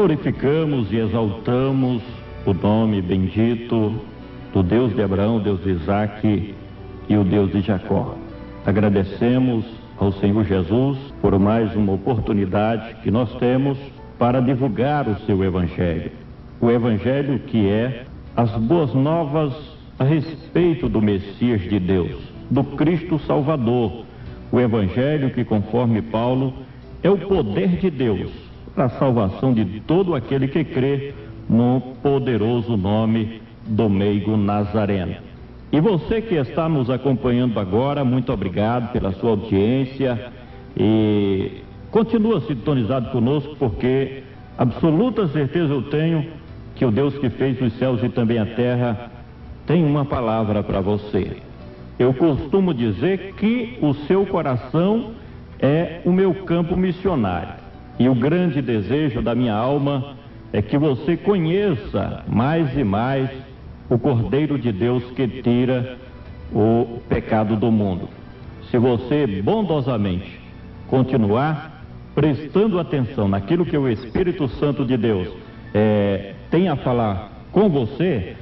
glorificamos e exaltamos o nome bendito do Deus de Abraão, Deus de Isaque e o Deus de Jacó. Agradecemos ao Senhor Jesus por mais uma oportunidade que nós temos para divulgar o seu Evangelho. O Evangelho que é as boas novas a respeito do Messias de Deus, do Cristo Salvador. O Evangelho que, conforme Paulo, é o poder de Deus para a salvação de todo aquele que crê no poderoso nome do meigo Nazareno. E você que está nos acompanhando agora, muito obrigado pela sua audiência e continua sintonizado conosco, porque absoluta certeza eu tenho que o Deus que fez os céus e também a terra tem uma palavra para você. Eu costumo dizer que o seu coração é o meu campo missionário, e o grande desejo da minha alma é que você conheça mais e mais o Cordeiro de Deus que tira o pecado do mundo. Se você bondosamente continuar prestando atenção naquilo que o Espírito Santo de Deus tem a falar com você,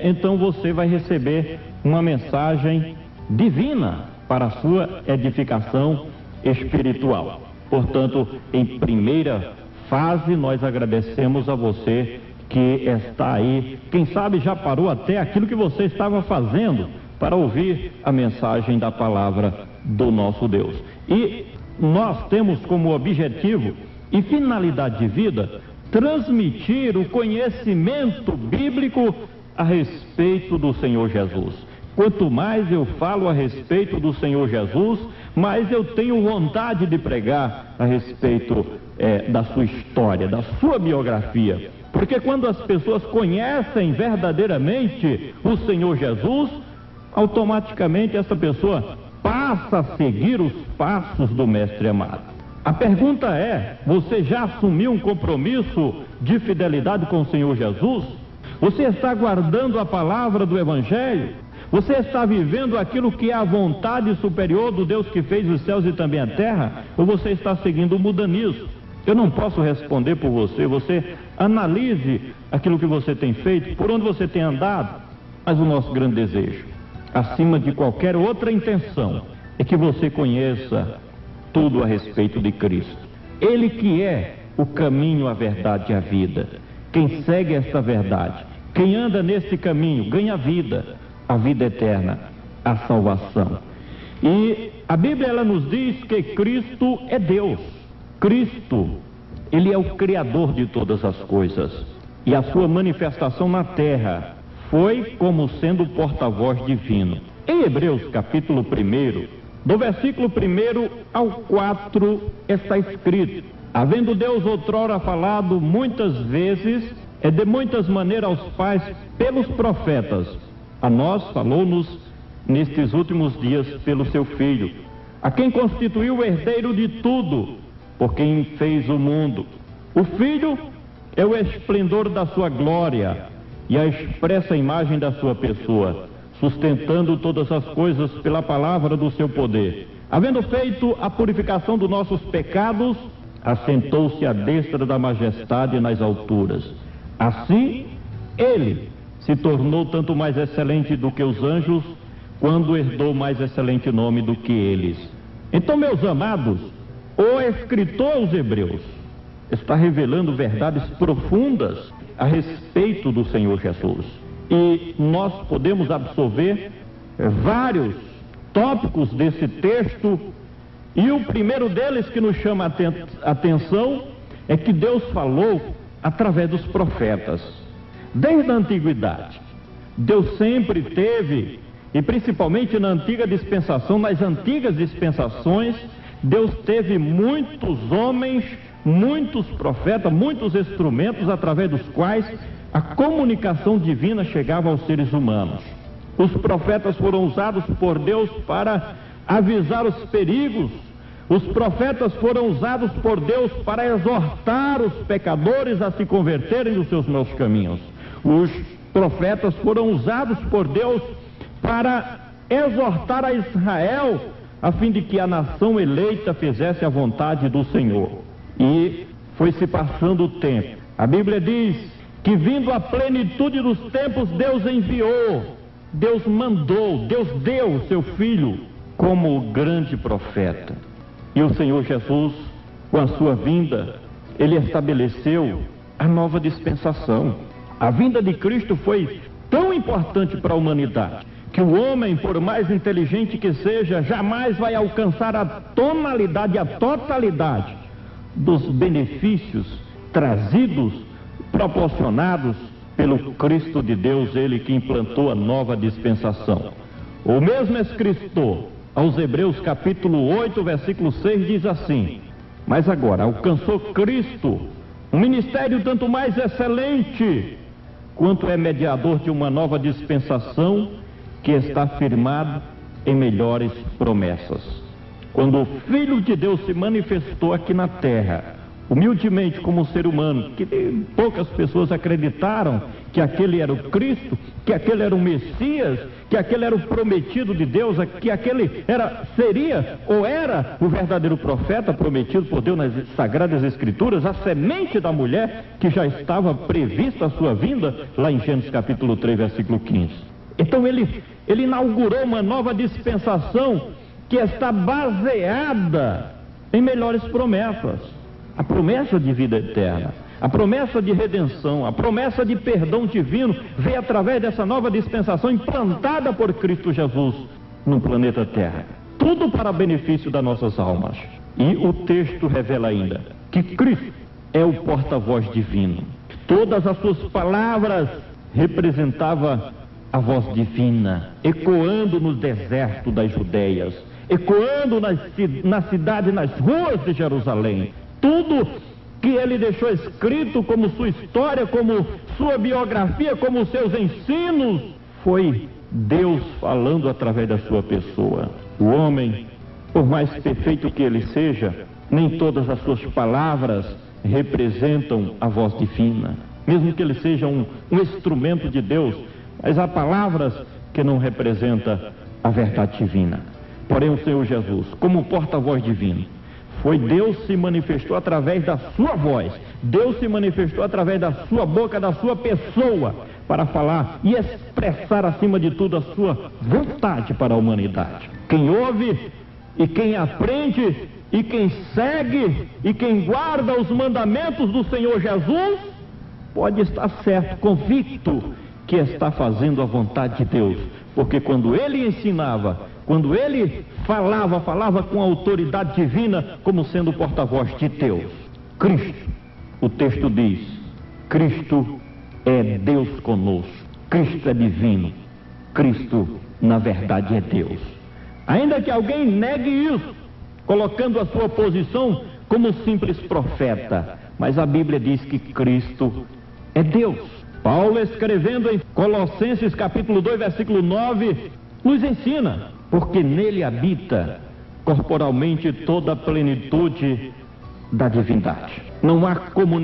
então você vai receber uma mensagem divina para a sua edificação espiritual. Portanto, em primeira fase, nós agradecemos a você que está aí, quem sabe já parou até aquilo que você estava fazendo para ouvir a mensagem da palavra do nosso Deus. E nós temos como objetivo e finalidade de vida transmitir o conhecimento bíblico a respeito do Senhor Jesus. Quanto mais eu falo a respeito do Senhor Jesus, mais eu tenho vontade de pregar a respeito da sua história, da sua biografia. Porque quando as pessoas conhecem verdadeiramente o Senhor Jesus, automaticamente essa pessoa passa a seguir os passos do Mestre amado. A pergunta é: você já assumiu um compromisso de fidelidade com o Senhor Jesus? Você está guardando a palavra do Evangelho? Você está vivendo aquilo que é a vontade superior do Deus que fez os céus e também a terra? Ou você está seguindo o mudanismo? Eu não posso responder por você. Você analise aquilo que você tem feito, por onde você tem andado. Mas o nosso grande desejo, acima de qualquer outra intenção, é que você conheça tudo a respeito de Cristo. Ele que é o caminho, a verdade e a vida. Quem segue esta verdade, quem anda nesse caminho, ganha vida, a vida eterna, a salvação. E a Bíblia, ela nos diz que Cristo é Deus. Cristo, Ele é o Criador de todas as coisas. E a sua manifestação na terra foi como sendo o porta-voz divino. Em Hebreus capítulo 1, do versículo 1 ao 4, está escrito: havendo Deus outrora falado muitas vezes, de muitas maneiras aos pais pelos profetas, a nós falou-nos nestes últimos dias pelo seu Filho, a quem constituiu o herdeiro de tudo, por quem fez o mundo. O Filho é o esplendor da sua glória e a expressa imagem da sua pessoa, sustentando todas as coisas pela palavra do seu poder. Havendo feito a purificação dos nossos pecados, assentou-se à destra da majestade nas alturas. Assim, Ele se tornou tanto mais excelente do que os anjos, quando herdou mais excelente nome do que eles. Então, meus amados, o escritor aos Hebreus está revelando verdades profundas a respeito do Senhor Jesus. E nós podemos absorver vários tópicos desse texto, e o primeiro deles que nos chama a atenção é que Deus falou através dos profetas. Desde a antiguidade, Deus sempre teve, e principalmente na antiga dispensação, nas antigas dispensações, Deus teve muitos homens, muitos profetas, muitos instrumentos através dos quais a comunicação divina chegava aos seres humanos. Os profetas foram usados por Deus para avisar os perigos. Os profetas foram usados por Deus para exortar os pecadores a se converterem dos seus maus caminhos. Os profetas foram usados por Deus para exortar a Israel, a fim de que a nação eleita fizesse a vontade do Senhor. E foi se passando o tempo, A Bíblia diz que, vindo a plenitude dos tempos, Deus enviou, Deus mandou, Deus deu o seu Filho como o grande profeta. E o Senhor Jesus, com a sua vinda, Ele estabeleceu a nova dispensação. A vinda de Cristo foi tão importante para a humanidade que o homem, por mais inteligente que seja, jamais vai alcançar a tonalidade, a totalidade dos benefícios trazidos, proporcionados pelo Cristo de Deus, Ele que implantou a nova dispensação. O mesmo escritor, aos Hebreus capítulo 8, versículo 6, diz assim: mas agora alcançou Cristo um ministério tanto mais excelente, quanto é mediador de uma nova dispensação que está firmado em melhores promessas. Quando o Filho de Deus se manifestou aqui na terra, humildemente como um ser humano, que poucas pessoas acreditaram que aquele era o Cristo, que aquele era o Messias, que aquele era o prometido de Deus, que aquele seria ou era o verdadeiro profeta prometido por Deus nas Sagradas Escrituras, a semente da mulher que já estava prevista a sua vinda, lá em Gênesis capítulo 3, versículo 15. Então ele inaugurou uma nova dispensação que está baseada em melhores promessas. A promessa de vida eterna, a promessa de redenção, a promessa de perdão divino veio através dessa nova dispensação implantada por Cristo Jesus no planeta Terra. Tudo para benefício das nossas almas. E o texto revela ainda que Cristo é o porta-voz divino. Todas as suas palavras representavam a voz divina, ecoando no deserto das Judeias, ecoando na cidade, nas ruas de Jerusalém. Tudo que ele deixou escrito como sua história, como sua biografia, como seus ensinos, foi Deus falando através da sua pessoa. O homem, por mais perfeito que ele seja, nem todas as suas palavras representam a voz divina, mesmo que ele seja um instrumento de Deus, mas há palavras que não representam a verdade divina. Porém, o Senhor Jesus, como porta-voz divino, foi Deus se manifestou através da sua voz, Deus se manifestou através da sua boca, da sua pessoa, para falar e expressar acima de tudo a sua vontade para a humanidade. Quem ouve e quem aprende e quem segue e quem guarda os mandamentos do Senhor Jesus, pode estar certo, convicto, que está fazendo a vontade de Deus, porque quando ele ensinava, quando ele falava com a autoridade divina, como sendo o porta-voz de Deus. Cristo, o texto diz, Cristo é Deus conosco, Cristo é divino, Cristo na verdade é Deus. Ainda que alguém negue isso, colocando a sua posição como simples profeta, mas a Bíblia diz que Cristo é Deus. Paulo, escrevendo em Colossenses capítulo 2, versículo 9, nos ensina, porque nele habita corporalmente toda a plenitude da divindade. Não há como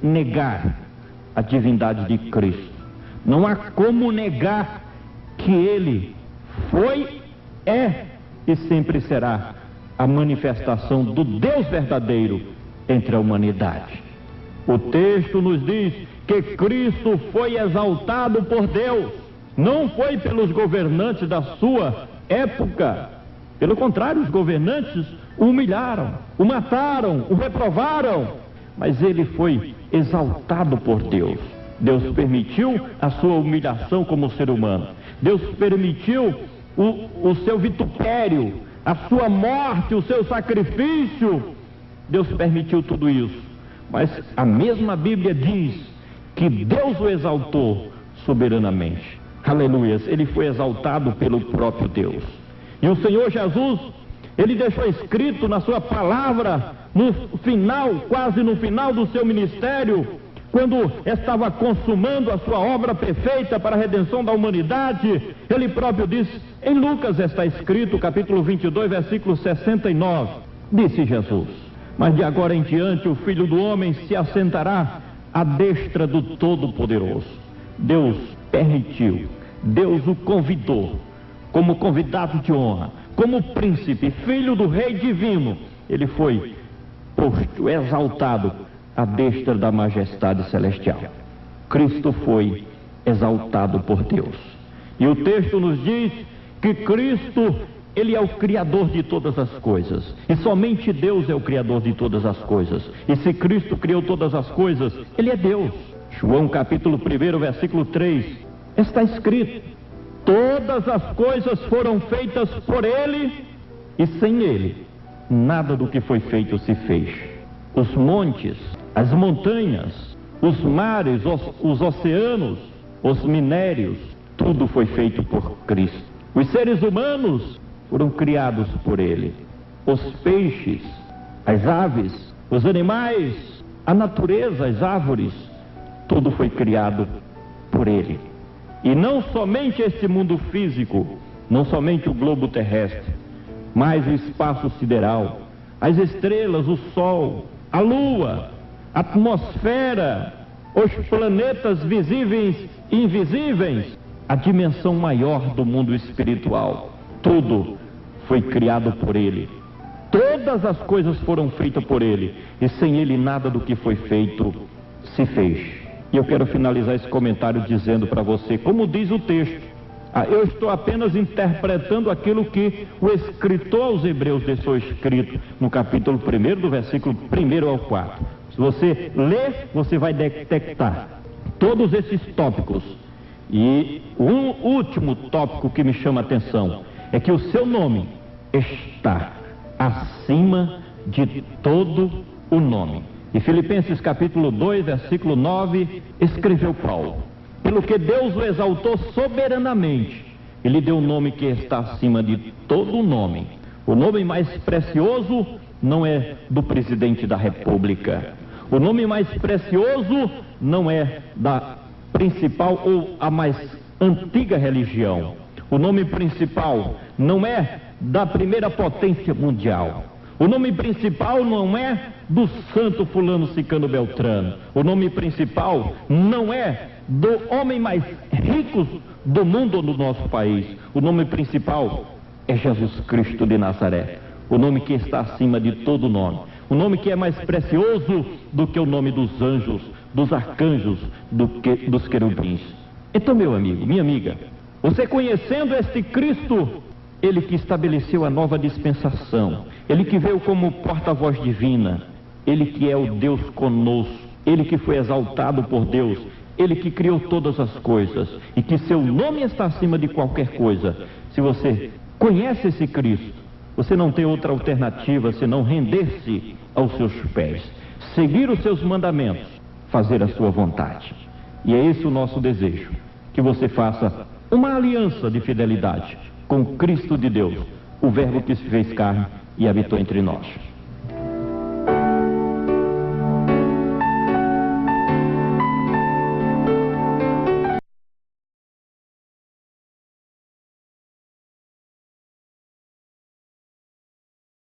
negar a divindade de Cristo. Não há como negar que ele foi, é e sempre será a manifestação do Deus verdadeiro entre a humanidade. O texto nos diz que Cristo foi exaltado por Deus, não foi pelos governantes da sua época. Pelo contrário, os governantes o humilharam, o mataram, o reprovaram, mas ele foi exaltado por Deus. Deus permitiu a sua humilhação como ser humano. Deus permitiu o seu vitupério, a sua morte, o seu sacrifício. Deus permitiu tudo isso. Mas a mesma Bíblia diz que Deus o exaltou soberanamente. Aleluia, ele foi exaltado pelo próprio Deus. E o Senhor Jesus, ele deixou escrito na sua palavra, no final, quase no final do seu ministério, quando estava consumando a sua obra perfeita para a redenção da humanidade, ele próprio disse, em Lucas está escrito, capítulo 22, versículo 69, disse Jesus, mas de agora em diante o Filho do Homem se assentará à destra do Todo-Poderoso. Deus permitiu, Deus o convidou, como convidado de honra, como príncipe, filho do Rei Divino, ele foi posto, exaltado à destra da majestade celestial. Cristo foi exaltado por Deus. E o texto nos diz que Cristo, Ele é o Criador de todas as coisas. E somente Deus é o Criador de todas as coisas. E se Cristo criou todas as coisas, Ele é Deus. João capítulo 1, versículo 3, está escrito: todas as coisas foram feitas por Ele, e sem Ele, nada do que foi feito se fez. Os montes, as montanhas, os mares, os oceanos, os minérios, tudo foi feito por Cristo. Os seres humanos foram criados por Ele. Os peixes, as aves, os animais, a natureza, as árvores, tudo foi criado por Ele. E não somente este mundo físico, não somente o globo terrestre, mas o espaço sideral, as estrelas, o sol, a lua, a atmosfera, os planetas visíveis e invisíveis, a dimensão maior do mundo espiritual, tudo foi criado por Ele. Todas as coisas foram feitas por Ele, e sem Ele nada do que foi feito se fez. E eu quero finalizar esse comentário dizendo para você, como diz o texto, eu estou apenas interpretando aquilo que o escritor aos Hebreus deixou escrito no capítulo 1, do versículo 1 ao 4. Se você ler, você vai detectar todos esses tópicos. E um último tópico que me chama a atenção é que o seu nome está acima de todo o nome. E Filipenses capítulo 2, versículo 9, escreveu Paulo: pelo que Deus o exaltou soberanamente, Ele deu um nome que está acima de todo o nome. O nome mais precioso não é do presidente da República. O nome mais precioso não é da principal ou a mais antiga religião. O nome principal não é da primeira potência mundial. O nome principal não é do santo fulano cicano beltrano. O nome principal não é do homem mais rico do mundo ou do nosso país. O nome principal é Jesus Cristo de Nazaré. O nome que está acima de todo nome. O nome que é mais precioso do que o nome dos anjos, dos arcanjos, dos querubins. Então, meu amigo, minha amiga, você conhecendo este Cristo, Ele que estabeleceu a nova dispensação, Ele que veio como porta-voz divina, Ele que é o Deus conosco, Ele que foi exaltado por Deus, Ele que criou todas as coisas e que seu nome está acima de qualquer coisa. Se você conhece esse Cristo, você não tem outra alternativa senão render-se aos seus pés, seguir os seus mandamentos, fazer a sua vontade. E é esse o nosso desejo, que você faça uma aliança de fidelidade com Cristo de Deus, o Verbo que se fez carne e habitou entre nós.